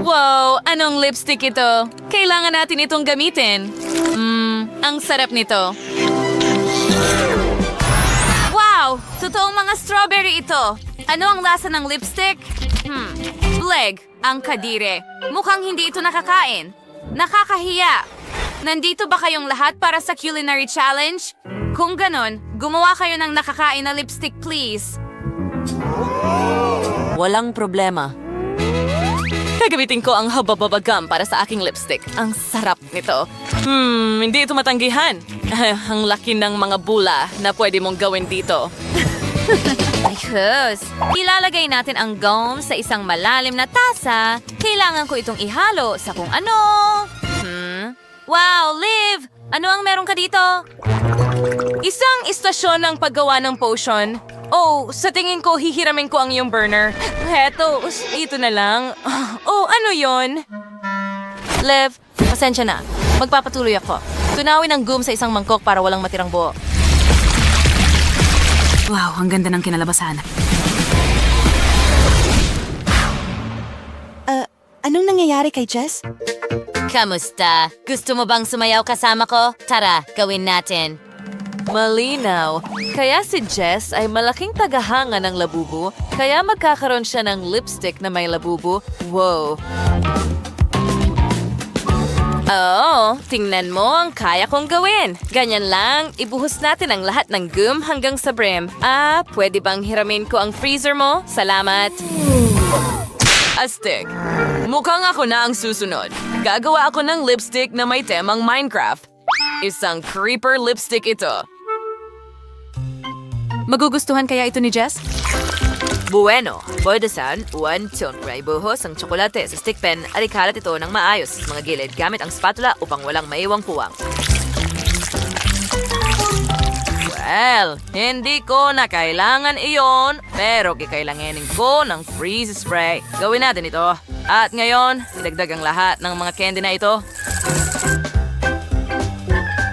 Wow! Anong lipstick ito? Kailangan natin itong gamitin. Ang sarap nito. Wow! Totoong mga strawberry ito. Ano ang lasa ng lipstick? Bleg, ang kadire. Mukhang hindi ito nakakain. Nakakahiya. Nandito ba kayong lahat para sa culinary challenge? Kung ganon, gumawa kayo ng nakakain na lipstick, please. Walang problema. Gagamitin ko ang habababagam para sa aking lipstick. Ang sarap nito. Hindi ito matanggihan. Ang laki ng mga bula na pwede mong gawin dito. Ayos! Ilalagay natin ang gum sa isang malalim na tasa. Kailangan ko itong ihalo sa kung ano. Wow, Liv! Ano ang meron ka dito? Isang istasyon ng paggawa ng potion. Oh, sa tingin ko, hihiramin ko ang iyong burner. Heto, ito na lang. Oh, ano yon? Lev, pasensya na. Magpapatuloy ako. Tunawin ang gum sa isang mangkok para walang matirang buo. Wow, ang ganda ng kinalabasan. Anong nangyayari kay Jess? Kamusta? Gusto mo bang sumayaw kasama ko? Tara, gawin natin. Malinaw. Kaya si Jess ay malaking tagahanga ng labubu, kaya magkakaroon siya ng lipstick na may labubu. Wow! Oo, tingnan mo ang kaya kong gawin. Ganyan lang, ibuhos natin ang lahat ng gum hanggang sa brim. Pwede bang hiramin ko ang freezer mo? Salamat. Astig. Mukhang ako na ang susunod. Gagawa ako ng lipstick na may temang Minecraft. Isang creeper lipstick ito. Magugustuhan kaya ito ni Jess? Bueno, bordasan, siyempre buhos ang tsokolate sa stick pen at ikalat ito ng maayos sa mga gilid gamit ang spatula upang walang maiwang puwang. Well, hindi ko na kailangan iyon, pero kikailanganin ko ng freeze spray. Gawin natin ito. At ngayon, idagdag ang lahat ng mga candy na ito.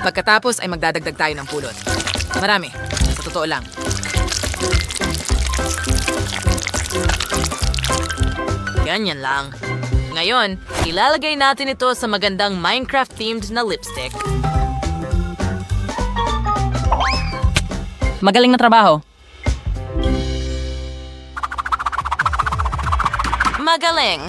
Pagkatapos ay magdadagdag tayo ng pulot. Marami. Sa totoo lang. Ganyan lang. Ngayon, ilalagay natin ito sa magandang Minecraft-themed na lipstick. Magaling na trabaho. Magaling.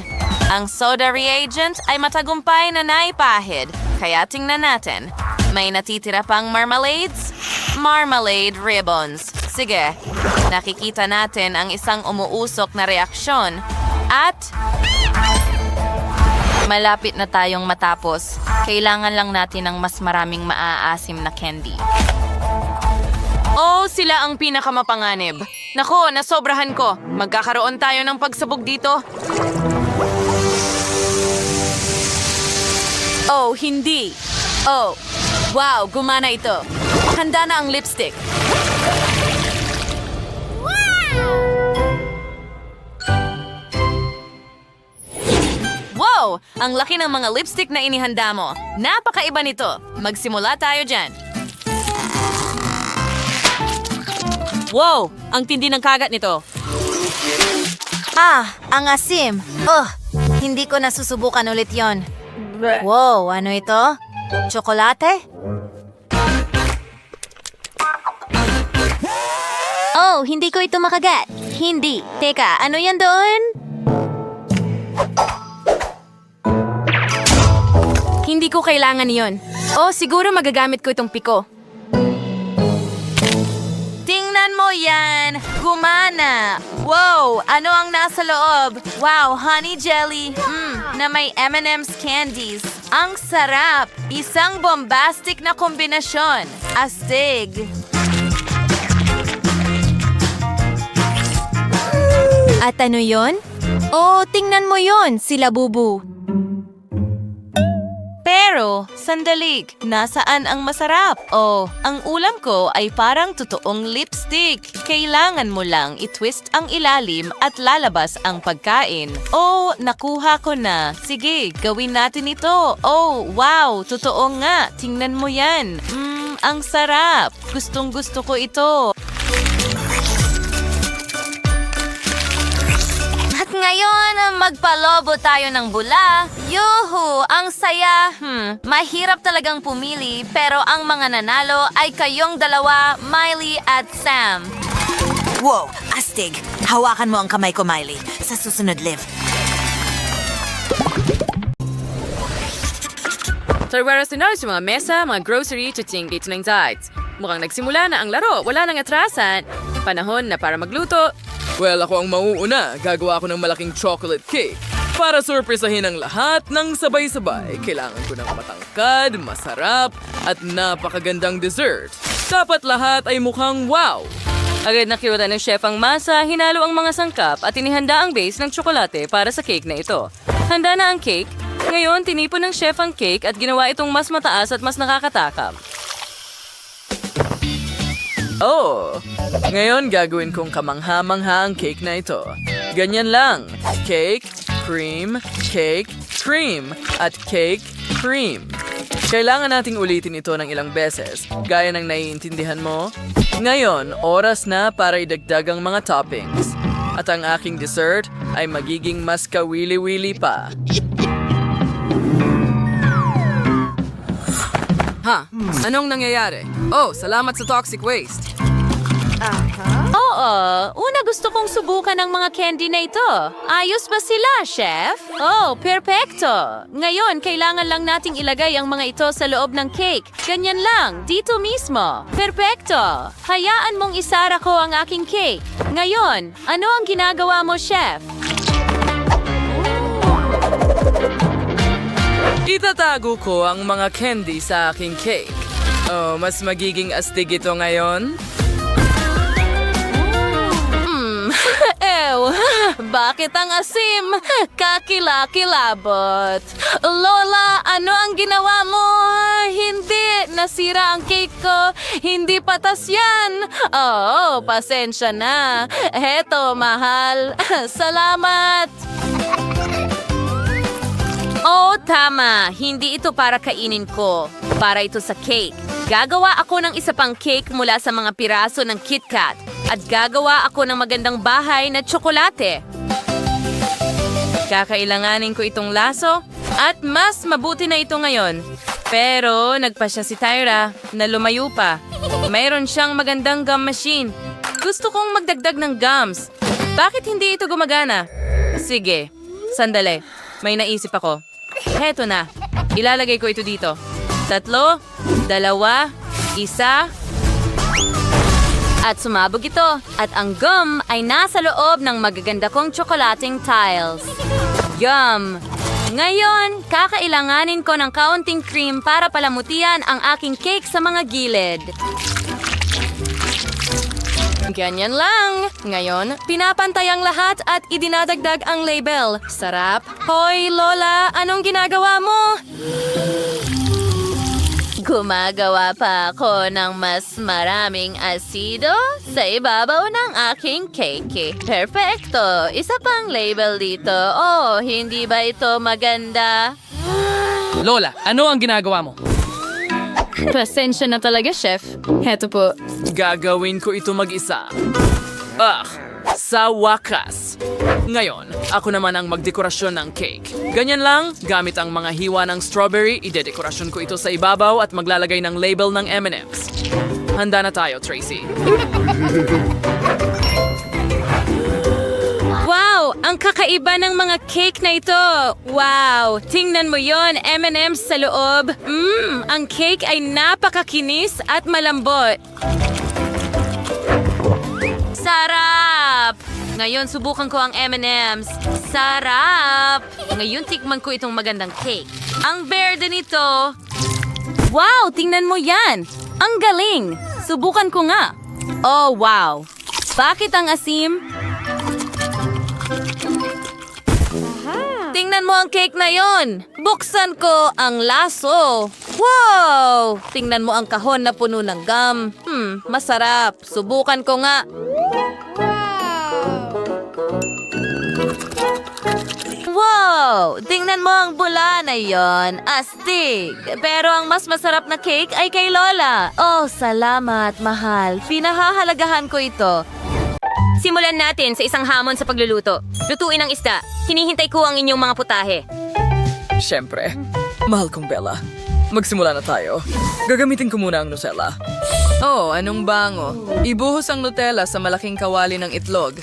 Ang soda reagent ay matagumpay na naipahid, kaya tingnan natin. May natitira pang marmalades? Marmalade ribbons. Sige, nakikita natin ang isang umuusok na reaksyon. At malapit na tayong matapos. Kailangan lang natin ng mas maraming maaasim na candy. Oh, sila ang pinakamapanganib. Nako, nasobrahan ko. Magkakaroon tayo ng pagsabog dito. Oh, hindi. Oh, wow, gumana ito. Handa na ang lipstick. Wow! Ang laki ng mga lipstick na inihanda mo. Napakaiba nito. Magsimula tayo dyan. Wow! Ang tindi ng kagat nito. Ang asim. Hindi ko nasusubukan ulit yon. Wow, ano ito? Tsokolate? Oh, hindi ko ito makagat. Hindi. Teka, ano yan doon? Hindi ko kailangan yon. Oh, siguro magagamit ko itong piko. Tingnan mo yan! Gumana! Wow! Ano ang nasa loob? Wow! Honey jelly! Na may M&M's candies. Ang sarap! Isang bombastic na kombinasyon. Astig! At ano yon? Oh, tingnan mo yon, sila bubu. Pero, sandali, nasaan ang masarap? Oh, ang ulam ko ay parang totoong lipstick. Kailangan mo lang i-twist ang ilalim at lalabas ang pagkain. Oh, nakuha ko na. Sige, gawin natin ito. Oh, wow, totoo nga. Tingnan mo yan. Ang sarap. Gustong-gusto ko ito. Ngayon, magpalobo tayo ng bula. Yuhu! Ang saya! Mahirap talagang pumili, pero ang mga nanalo ay kayong dalawa, Miley at Sam. Wow, astig. Hawakan mo ang kamay ko, Miley. Sa susunod, Liv. Tarwaras na sa mga mesa, mga grocery, chuching dito ng sides. Mukhang nagsimula na ang laro, wala nang atrasan. Panahon na para magluto. Well, ako ang mauuna. Gagawa ako ng malaking chocolate cake. Para sorpresahin ang lahat ng sabay-sabay, kailangan ko ng matangkad, masarap, at napakagandang dessert. Dapat lahat ay mukhang wow! Agad nakiwala ng chef ang masa, hinalo ang mga sangkap at inihanda ang base ng tsokolate para sa cake na ito. Handa na ang cake. Ngayon, tinipon ng chef ang cake at ginawa itong mas mataas at mas nakakatakam. Oh, ngayon gagawin kong kamangha-mangha ang cake na ito. Ganyan lang. Cake, cream, at cake, cream. Kailangan nating ulitin ito ng ilang beses, gaya ng naiintindihan mo. Ngayon, oras na para idagdag ang mga toppings. At ang aking dessert ay magiging mas kawili-wili pa. Anong nangyayari? Oh, salamat sa toxic waste. Oo, una gusto kong subukan ang mga candy na ito. Ayos ba sila, chef? Oh, perpekto. Ngayon, kailangan lang nating ilagay ang mga ito sa loob ng cake. Ganyan lang, dito mismo. Perpekto. Hayaan mong isara ko ang aking cake. Ngayon, ano ang ginagawa mo, chef? Itatago ko ang mga candy sa aking cake. Oh, mas magiging astig ito ngayon? Ew, bakit ang asim? Kakilakilabot. Lola, ano ang ginawa mo? Hindi, nasira ang cake ko. Hindi patas yan. Oo, pasensya na. Heto, mahal. Salamat. Oh, tama. Hindi ito para kainin ko. Para ito sa cake. Gagawa ako ng isa pang cake mula sa mga piraso ng KitKat. At gagawa ako ng magandang bahay na tsokolate. Kakailanganin ko itong laso at mas mabuti na ito ngayon. Pero nagpasya si Tyra na lumayo pa. Mayroon siyang magandang gum machine. Gusto kong magdagdag ng gums. Bakit hindi ito gumagana? Sige, sandali. May naisip ako. Heto na. Ilalagay ko ito dito. 3, 2, 1. At sumabog ito. At ang gum ay nasa loob ng magaganda kong tsokolating tiles. Yum! Ngayon, kakailanganin ko ng kaunting cream para palamutian ang aking cake sa mga gilid. Ganyan lang. Ngayon, pinapantay ang lahat at idinadagdag ang label. Sarap. Hoy, Lola, anong ginagawa mo? Gumagawa pa ako ng mas maraming asido sa ibabaw ng aking cake. Perfecto! Isa pang label dito. Oh, hindi ba ito maganda? Lola, ano ang ginagawa mo? Pasensya na talaga, chef. Heto po. Gagawin ko ito mag-isa. Sa wakas. Ngayon, ako naman ang magdekorasyon ng cake. Ganyan lang, gamit ang mga hiwa ng strawberry, idedekorasyon ko ito sa ibabaw at maglalagay ng label ng M&M's. Handa na tayo, Tracy. Wow! Ang kakaiba ng mga cake na ito! Wow! Tingnan mo yon, M&M's sa loob. Ang cake ay napakakinis at malambot. Sarap! Ngayon, subukan ko ang M&M's. Sarap! Ngayon, tikman ko itong magandang cake. Ang berde nito... Wow! Tingnan mo yan! Ang galing! Subukan ko nga. Oh, wow! Bakit ang asim? Tingnan mo ang cake na yon. Buksan ko ang laso. Wow! Tingnan mo ang kahon na puno ng gum. Masarap. Subukan ko nga. Wow! Tingnan mo ang bula na yon. Astig. Pero ang mas masarap na cake ay kay Lola. Oh, salamat, mahal. Pinahahalagahan ko ito. Simulan natin sa isang hamon sa pagluluto. Lutuin ang isda. Hinihintay ko ang inyong mga putahe. Siyempre. Mahal kong Bella. Magsimula na tayo. Gagamitin ko muna ang Nutella. Oh, anong bango? Ibuhos ang Nutella sa malaking kawali ng itlog.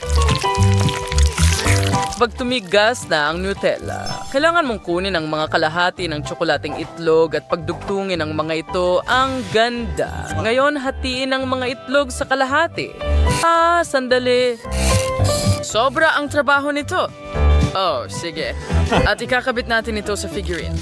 Pag tumigas na ang Nutella, kailangan mong kunin ang mga kalahati ng tsokolating itlog at pagdugtungin ang mga ito. Ang ganda. Ngayon, hatiin ang mga itlog sa kalahati. Sandali. Sobra ang trabaho nito. Oh, sige. At ikakabit natin ito sa figurine.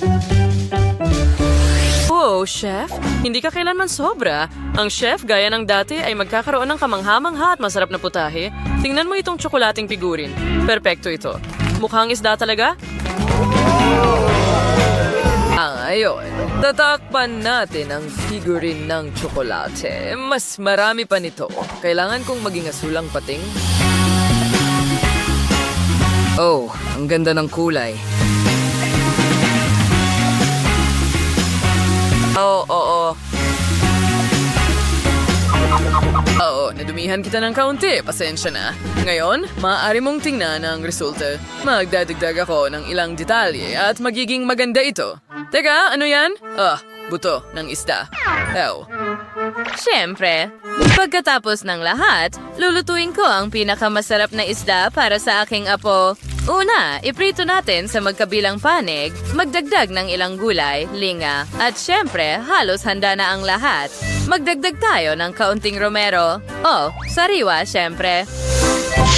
Oh, chef, hindi ka kailanman sobra. Ang chef, gaya ng dati, ay magkakaroon ng kamangha-mangha at masarap na putahe. Tingnan mo itong tsokolating figurin. Perpekto ito. Mukhang isda talaga? Ayun. Tatakpan natin ang figurin ng tsokolate. Mas marami pa nito. Kailangan kong maging asulang pating. Oh, ang ganda ng kulay. Oo. Nadumihan kita ng kaunti. Pasensya na. Ngayon, maaari mong tingnan ang resulta. Magdadagdag ako ng ilang detalye at magiging maganda ito. Teka, ano yan? Buto ng isda. Siyempre, pagkatapos ng lahat, lulutuin ko ang pinakamasarap na isda para sa aking apo. Una, iprito natin sa magkabilang panig, magdagdag ng ilang gulay, linga, at syempre, halos handa na ang lahat. Magdagdag tayo ng kaunting romero. Sariwa syempre.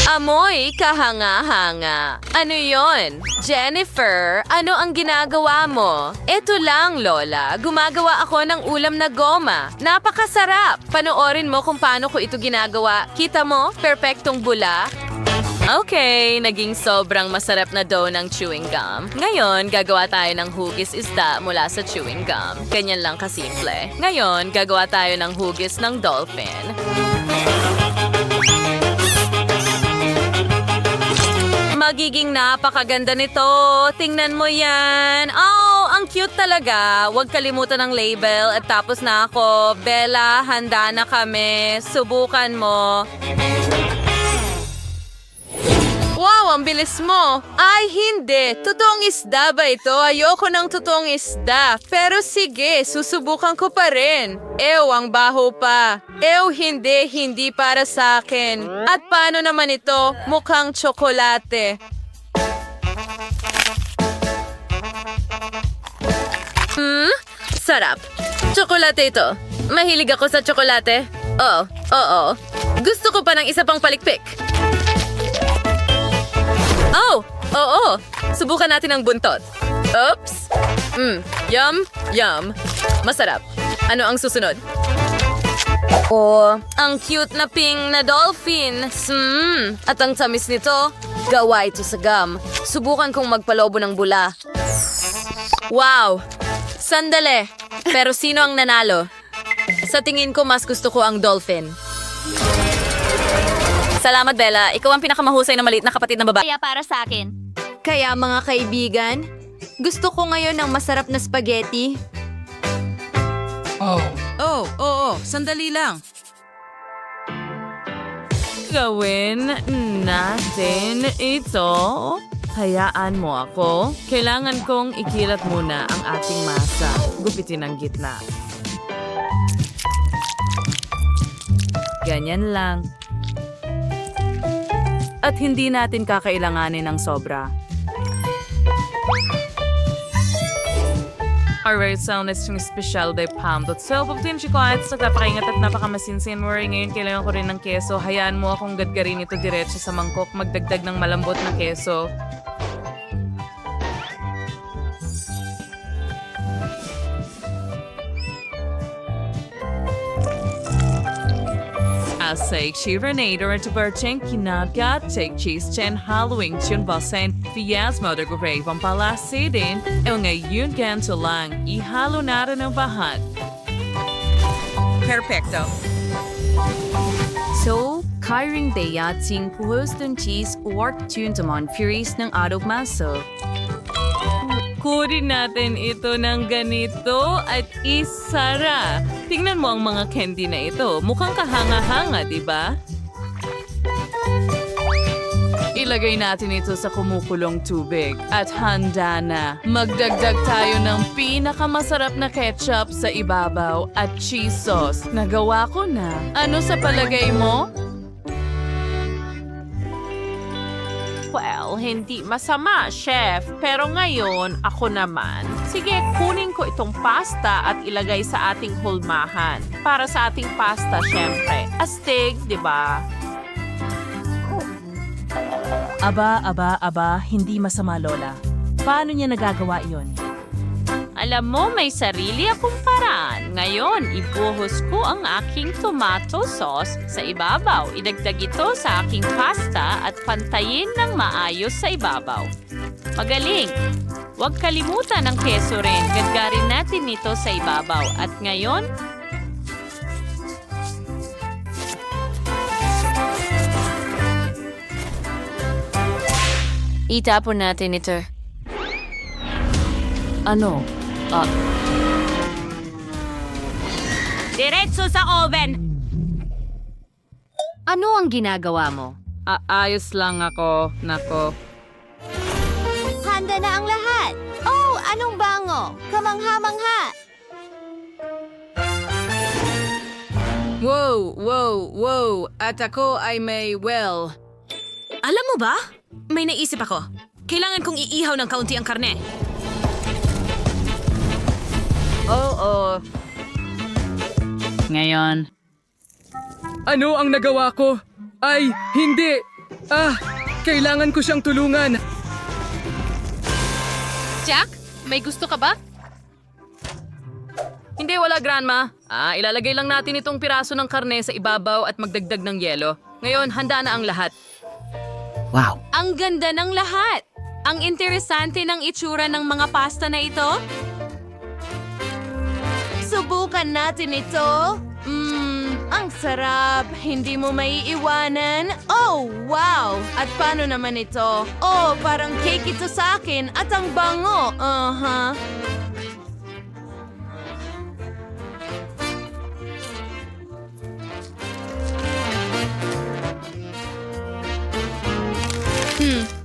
Amoy kahanga-hanga. Ano yon? Jennifer, ano ang ginagawa mo? Ito lang, Lola. Gumagawa ako ng ulam na goma. Napakasarap. Panoorin mo kung paano ko ito ginagawa. Kita mo? Perpektong bula. Okay, naging sobrang masarap na dough ng chewing gum. Ngayon, gagawa tayo ng hugis isda mula sa chewing gum. Ganyan lang kasimple. Ngayon, gagawa tayo ng hugis ng dolphin. Magiging napakaganda nito. Tingnan mo yan. Oh, ang cute talaga. Huwag kalimutan ng label at tapos na ako. Bella, handa na kami. Subukan mo. Wow, ang bilis mo! Ay, hindi! Totoong isda ba ito? Ayoko ng totoong isda. Pero sige, susubukan ko pa rin. Ang baho pa. Hindi para sa akin. At paano naman ito? Mukhang tsokolate. Sarap. Tsokolate ito. Mahilig ako sa tsokolate. Oo. Gusto ko pa ng isa pang palikpik. Oo. Subukan natin ang buntot. Oops. Yum. Masarap. Ano ang susunod? Ang cute na pink na dolphin. At ang tamis nito, gawa ito sa gum. Subukan kong magpalobo ng bula. Wow! Sandali. Pero sino ang nanalo? Sa tingin ko, mas gusto ko ang dolphin. Salamat, Bella. Ikaw ang pinakamahusay na maliit na kapatid na babae. Kaya para sa akin. Kaya mga kaibigan, gusto ko ngayon ng masarap na spaghetti. Sandali lang. Gawin natin ito. Hayaan mo ako. Kailangan kong ikilat muna ang ating masa. Gupitin ang gitna. Ganyan lang. At hindi natin kakailanganin ng sobra. Alright, so next yung special day palm. So, pagputin siya ko at sa napakaingat at napakamasinsin mo rin. Ngayon, kailangan ko rin ng keso. Hayaan mo akong gadgarin ito diretso sa mangkok. Magdagdag ng malambot na keso. Asay Chirenator at Bercheng Kinagat, Take Cheese Chen Halloween Chun Basen, Fias Mother Gray, Pampalasidin, e ngayon ganito lang, ihalo natin ang bahat. Perfecto. So, Kairing Dayating puhos ng cheese or tuntamon furies ng adog maso. Kunin natin ito ng ganito at isara. Tingnan mo ang mga candy na ito. Mukhang kahanga-hanga, di ba? ilagay natin ito sa kumukulong tubig. At handa na. Magdagdag tayo ng pinakamasarap na ketchup sa ibabaw at cheese sauce. Nagawa ko na. Ano sa palagay mo? Well, hindi masama, chef. Pero ngayon, ako naman. Sige, kunin ko itong pasta at ilagay sa ating hulmahan. Para sa ating pasta, syempre. Astig, di ba? Aba, hindi masama, Lola. Paano niya nagagawa iyon? Alam mo, may sarili akong paraan. Ngayon, ibuhos ko ang aking tomato sauce sa ibabaw. Idagdag ito sa aking pasta at pantayin ng maayos sa ibabaw. Magaling! Huwag kalimutan ang keso rin. Gagarin natin ito sa ibabaw. At ngayon, Itapon natin ito. Ano? Diretso sa oven! Ano ang ginagawa mo? Ayos lang ako, nako. Handa na ang lahat. Oh, anong bango? Kamangha-mangha. Wow! At ako ay may Alam mo ba? May naisip ako. Kailangan kong iihaw ng kaunti ang karne. Oo. Ngayon. Ano ang nagawa ko? Ay, hindi! Kailangan ko siyang tulungan. Jack, may gusto ka ba? Hindi, wala, Grandma. Ilalagay lang natin itong piraso ng karne sa ibabaw at magdagdag ng yelo. Ngayon, handa na ang lahat. Ang ganda ng lahat! Ang interesante ng itsura ng mga pasta na ito. Subukan natin ito. Ang sarap. Hindi mo maiiwanan. Oh, wow! At paano naman ito? Oh, parang cake ito sa akin at ang bango.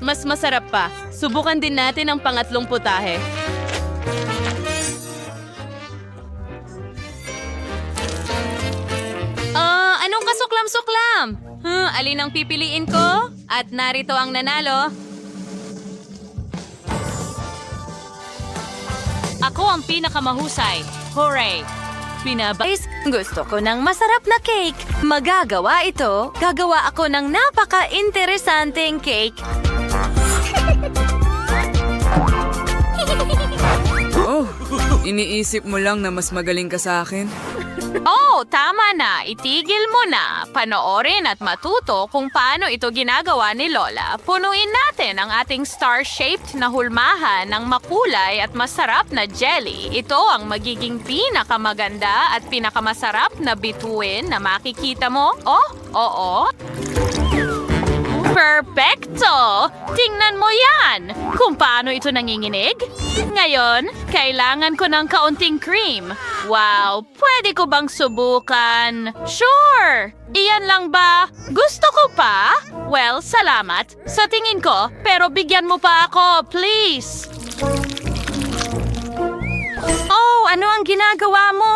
Mas masarap pa. Subukan din natin ang pangatlong putahe. Anong kasuklam-suklam? Alin ang pipiliin ko? At narito ang nanalo. Ako ang pinakamahusay. Hooray! Guys, gusto ko ng masarap na cake. Magagawa ito. Gagawa ako ng napaka-interesanteng cake. Oh, iniisip mo lang na mas magaling ka sa akin? Oh, tama na. Itigil mo na. Panoorin at matuto kung paano ito ginagawa ni Lola. Punuin natin ang ating star-shaped na hulmahan ng makulay at masarap na jelly. Ito ang magiging pinakamaganda at pinakamasarap na bituin na makikita mo. Oh, oo. Perfecto! Tingnan mo yan! Kung paano ito nanginginig. Ngayon, kailangan ko ng kaunting cream. Wow! Pwede ko bang subukan? Sure! Iyan lang ba? Gusto ko pa? Well, salamat. Sa tingin ko, pero bigyan mo pa ako, please! Oh, ano ang ginagawa mo?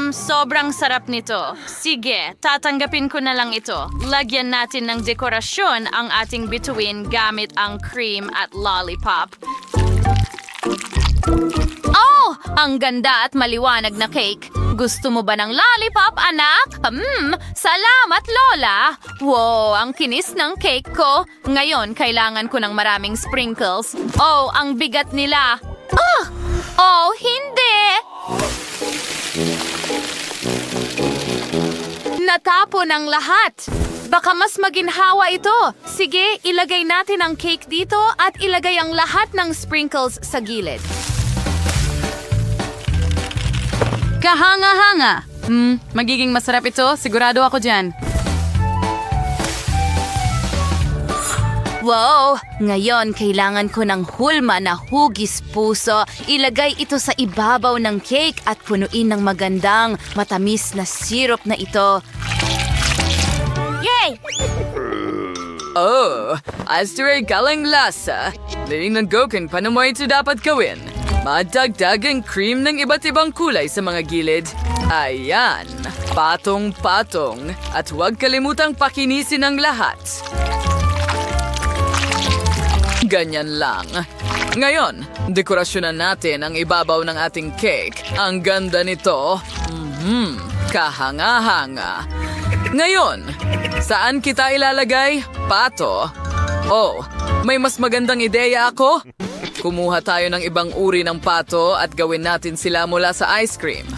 Sobrang sarap nito. Sige, tatanggapin ko na lang ito. Lagyan natin ng dekorasyon ang ating bituin gamit ang cream at lollipop. Oh! Ang ganda at maliwanag na cake. Gusto mo ba ng lollipop, anak? Salamat, Lola! Wow, ang kinis ng cake ko. Ngayon, kailangan ko ng maraming sprinkles. Oh, ang bigat nila. Oh, hindi! Natapon ang lahat. Baka mas maginhawa ito. Sige, ilagay natin ang cake dito at ilagay ang lahat ng sprinkles sa gilid. Kahanga-hanga! Magiging masarap ito. Sigurado ako dyan. Wow! Ngayon, kailangan ko ng hulma na hugis puso. Ilagay ito sa ibabaw ng cake at punuin ng magandang matamis na syrup na ito. Yay! Oh, Asteroid galang lasa. Liningnan ko kung paano mo ito dapat gawin. Madagdag ang cream ng iba't ibang kulay sa mga gilid. Ayan, patong-patong. At huwag kalimutang pakinisin ang lahat. Ganyan lang. Ngayon, dekorasyonan natin ang ibabaw ng ating cake. Ang ganda nito. Kahanga-hanga. Ngayon, saan kita ilalagay? Pato. Oh, may mas magandang ideya ako. Kumuha tayo ng ibang uri ng pato at gawin natin sila mula sa ice cream.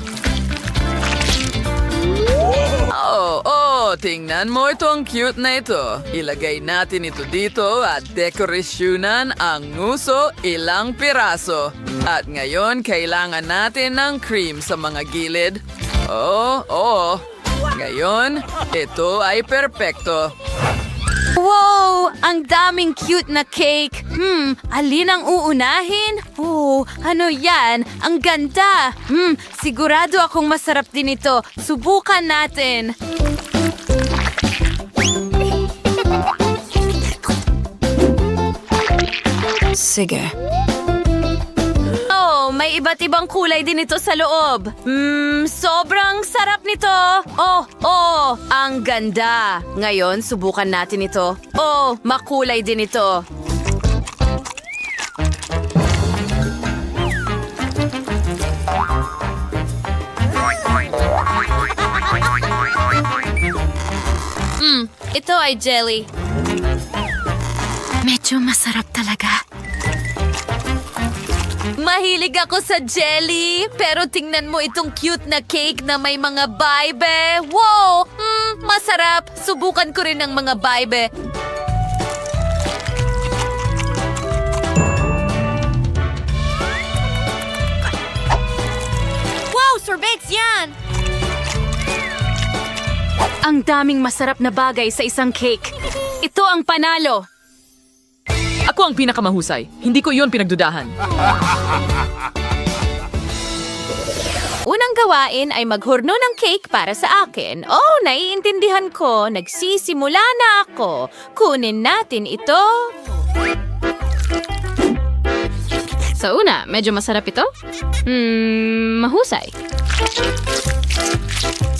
Tingnan mo ito, ang cute na ito. Ilagay natin ito dito at dekorasyonan ang nguso, ilang piraso. At ngayon, kailangan natin ng cream sa mga gilid. Ngayon, ito ay perpekto. Wow! Ang daming cute na cake! Alin ang uunahin? Oh, ano yan? Ang ganda! Sigurado akong masarap din ito. Subukan natin. Sige. Oh, may iba't ibang kulay din ito sa loob. Sobrang sarap nito. Oh, ang ganda. Ngayon, subukan natin ito. Oh, makulay din ito. Ito ay jelly. Medyo masarap talaga. Mahilig ako sa jelly, pero tingnan mo itong cute na cake na may mga baibe. Wow! Masarap. Subukan ko rin ang mga baibe. Wow! Sorbets yan! Ang daming masarap na bagay sa isang cake. Ito ang panalo. Ako ang pinakamahusay. Hindi ko iyon pinagdudahan. Unang gawain ay maghurno ng cake para sa akin. Oh, naiintindihan ko. Nagsisimula na ako. Kunin natin ito. Sa una, medyo masarap ito? Mahusay.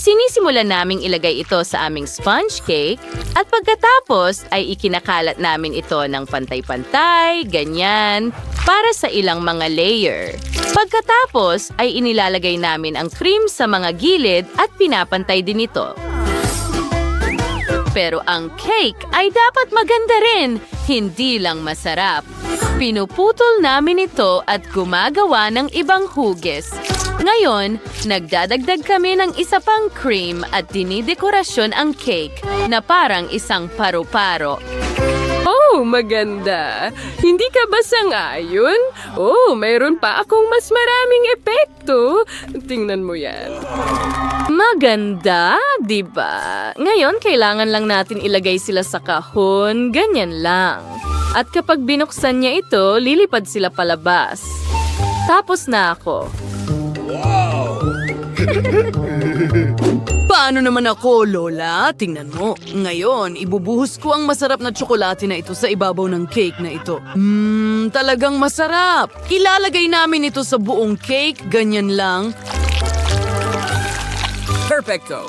Sinisimulan naming ilagay ito sa aming sponge cake at pagkatapos ay ikinakalat namin ito ng pantay-pantay, ganyan, para sa ilang mga layer. Pagkatapos ay inilalagay namin ang cream sa mga gilid at pinapantay din ito. Pero ang cake ay dapat maganda rin, hindi lang masarap. Pinuputol namin ito at gumagawa ng ibang hugis. Ngayon, nagdadagdag kami ng isa pang cream at dinidekorasyon ang cake na parang isang paru-paro. Oh, maganda. Hindi ka ba sang-ayon? Oh, mayroon pa akong mas maraming epekto. Tingnan mo yan. Maganda, di ba? Ngayon, kailangan lang natin ilagay sila sa kahon, ganyan lang. At kapag binuksan niya ito, lilipad sila palabas. Tapos na ako. Paano naman ako, Lola? Tingnan mo. Ngayon, ibubuhos ko ang masarap na tsokolate na ito sa ibabaw ng cake na ito. Talagang masarap. Ilalagay namin ito sa buong cake, ganyan lang. Perfecto.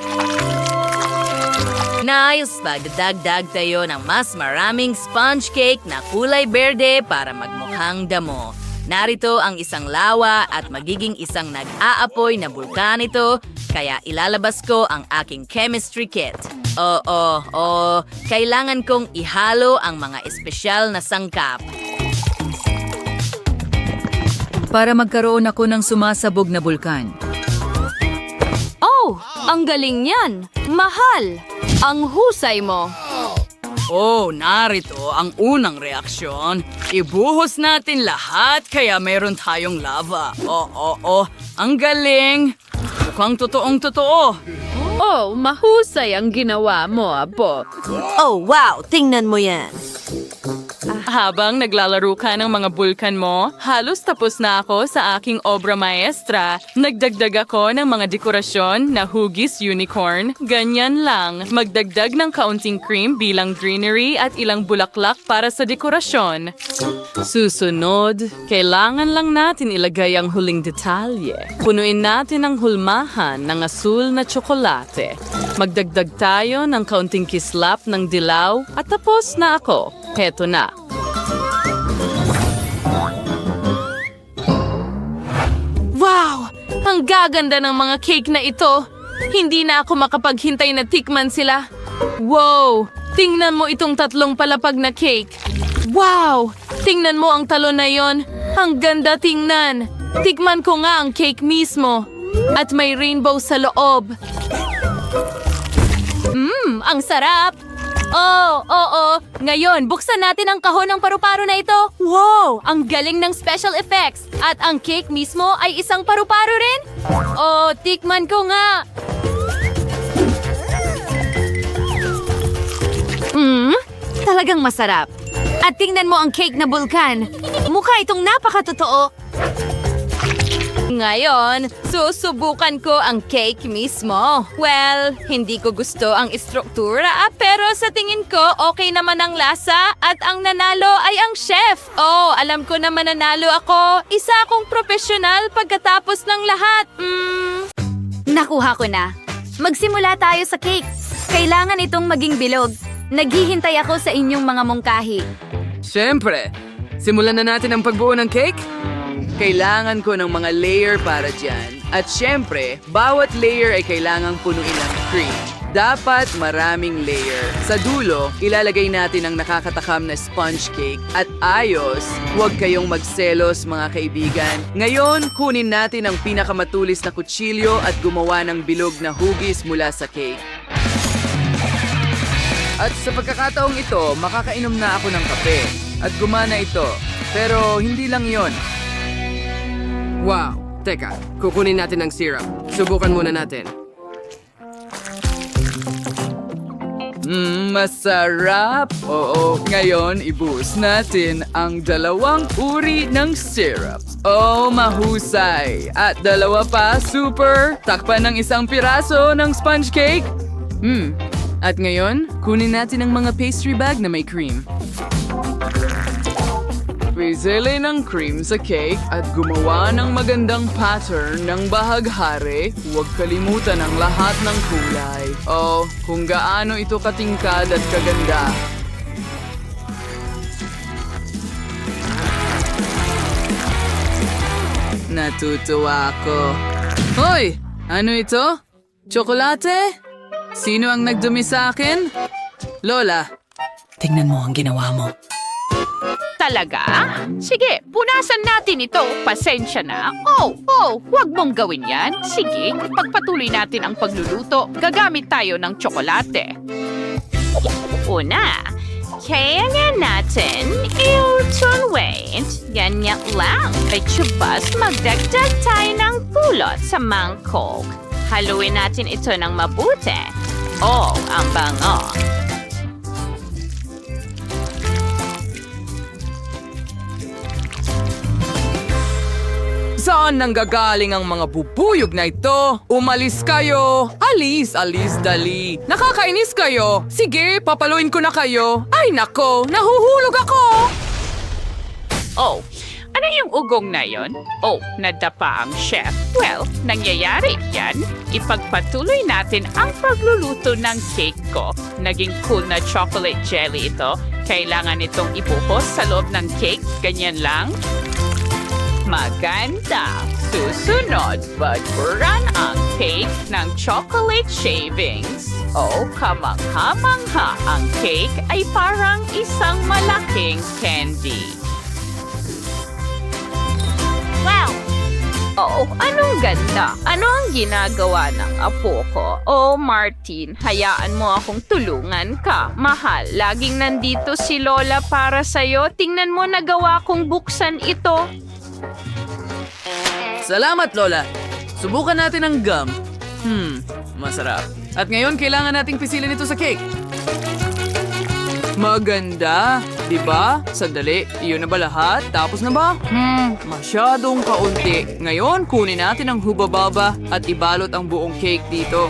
Nice! Magdagdag tayo ng mas maraming sponge cake na kulay berde para magmukhang damo. Narito ang isang lawa at magiging isang nag-aapoy na bulkan ito, kaya ilalabas ko ang aking chemistry kit. Kailangan kong ihalo ang mga espesyal na sangkap. Para magkaroon ako ng sumasabog na bulkan. Oh, ang galing niyan. Mahal. Ang husay mo. Narito ang unang reaksyon. Ibuhos natin lahat kaya meron tayong lava. Ang galing. Mukhang totoong-totoo. Oh, mahusay ang ginawa mo, Apo. Oh, wow! Tingnan mo yan. Habang naglalaro ka ng mga bulkan mo, halos tapos na ako sa aking obra maestra. Nagdagdag ako ng mga dekorasyon na hugis unicorn. Ganyan lang, magdagdag ng kaunting cream bilang greenery at ilang bulaklak para sa dekorasyon. Susunod, kailangan lang natin ilagay ang huling detalye. Punuin natin ang hulmahan ng asul na tsokolate. Magdagdag tayo ng kaunting kislap ng dilaw at tapos na ako. Heto na. Wow! Ang gaganda ng mga cake na ito. Hindi na ako makapaghintay na tikman sila. Wow! Tingnan mo itong tatlong palapag na cake. Wow! Tingnan mo ang talon na yon. Ang ganda tingnan. Tikman ko nga ang cake mismo. At may rainbow sa loob. Ang sarap! Oo. Ngayon, buksan natin ang kahon ng paru-paro na ito. Wow! Ang galing ng special effects. At ang cake mismo ay isang paru-paro rin. Oh, tikman ko nga. Talagang masarap. At tingnan mo ang cake na bulkan. Mukha itong napakatotoo. Ngayon, susubukan ko ang cake mismo. Well, hindi ko gusto ang istruktura pero sa tingin ko okay naman ang lasa at ang nanalo ay ang chef. Oh, alam ko na mananalo ako. Isa akong profesional pagkatapos ng lahat. Nakuha ko na. Magsimula tayo sa cake. Kailangan itong maging bilog. Naghihintay ako sa inyong mga mungkahi. Siyempre, simulan na natin ang pagbuo ng cake. Kailangan ko ng mga layer para dyan. At syempre, bawat layer ay kailangang punuin ng cream. Dapat maraming layer. Sa dulo, ilalagay natin ang nakakatakam na sponge cake. At ayos, huwag kayong magselos mga kaibigan. Ngayon, kunin natin ang pinakamatulis na kutsilyo at gumawa ng bilog na hugis mula sa cake. At sa pagkakataong ito, makakainom na ako ng kape. At gumana ito. Pero hindi lang yon. Wow! Teka, kukunin natin ang syrup. Subukan muna natin. Masarap! Oo, ngayon ibuhos natin ang 2 uri ng syrups. Oh, mahusay! At 2 pa, super! Takpan ng 1 piraso ng sponge cake. At ngayon, kunin natin ang mga pastry bag na may cream. Pizili ng cream sa cake at gumawa ng magandang pattern ng bahaghari. Huwag kalimutan ang lahat ng kulay. Oh, kung gaano ito katingkad at kaganda. Natutuwa ako. Hoy! Ano ito? Tsokolate? Sino ang nagdumi sa akin? Lola, tingnan mo ang ginawa mo. Talaga? Sige, punasan natin ito. Pasensya na. Huwag mong gawin yan. Sige, pagpatuloy natin ang pagluluto. Gagamit tayo ng tsokolate. Una, kaya natin i-turn ganyan lang. Ay tsubas, magdagdag tayo ng pulot sa mangkok. Haluin natin ito ng mabuti. Oh, ang bango. Saan nanggagaling ang mga bubuyog na ito? Umalis kayo! Alis, dali! Nakakainis kayo! Sige, papaluin ko na kayo! Ay nako, nahuhulog ako! Oh, ano yung ugong na yon? Oh, nadapa ang chef. Well, nangyayari yan. Ipagpatuloy natin ang pagluluto ng cake ko. Naging cool na chocolate jelly ito. Kailangan itong ibuhos sa loob ng cake. Ganyan lang. Maganda! Susunod, bagburan ang cake ng chocolate shavings. Oh, kamangha-mangha ang cake ay parang isang malaking candy. Wow! Oh, anong ganda! Ano ang ginagawa ng apo ko? Oh, Martin, hayaan mo akong tulungan ka. Mahal, laging nandito si Lola para sa'yo. Tingnan mo, nagawa kong buksan ito. Salamat, Lola! Subukan natin ang gum. Masarap. At ngayon, kailangan nating pisilin ito sa cake. Maganda! Di ba? Sandali, iyon na ba lahat? Tapos na ba? Masyadong kaunti. Ngayon, kunin natin ang hubababa at ibalot ang buong cake dito.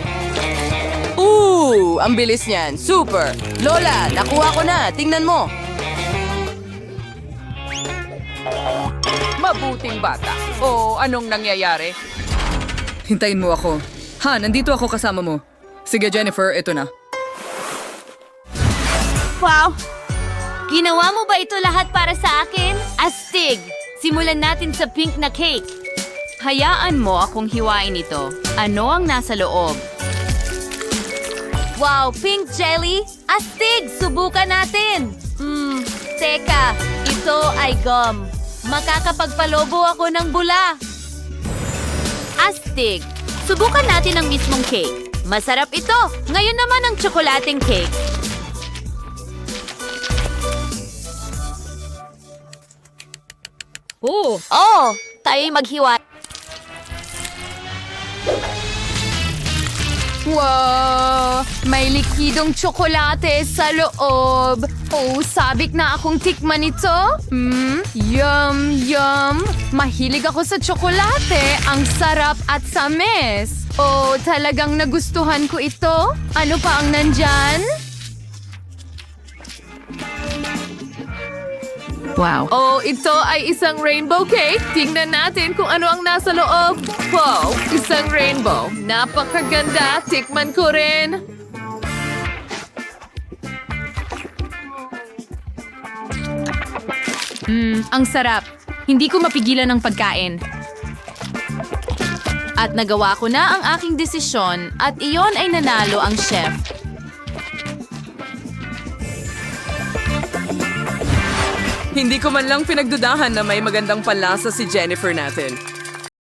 Ang bilis niyan. Super! Lola, nakuha ko na. Tingnan mo. Mabuting bata. Anong nangyayari? Hintayin mo ako. Ha, nandito ako kasama mo. Sige, Jennifer, ito na. Wow! Ginawa mo ba ito lahat para sa akin? Astig! Simulan natin sa pink na cake. Hayaan mo akong hiwain ito. Ano ang nasa loob? Wow, pink jelly? Astig! Subukan natin! Teka, ito ay gum. Makakapagpalobo ako ng bula. Astig! Subukan natin ang mismong cake. Masarap ito! Ngayon naman ang tsokolating cake. Tayo'y maghiwa. Wow! May likidong tsokolate sa loob. Sabik na akong tikman ito. Yum, yum. Mahilig ako sa tsokolate. Ang sarap at samis. Talagang nagustuhan ko ito. Ano pa ang nandyan? Wow. Ito ay isang rainbow cake. Tingnan natin kung ano ang nasa loob. Wow, isang rainbow. Napakaganda. Tikman ko rin. Ang sarap. Hindi ko mapigilan ang pagkain. At nagawa ko na ang aking desisyon at iyon ay nanalo ang chef. Hindi ko man lang pinagdudahan na may magandang panlasa si Jennifer natin.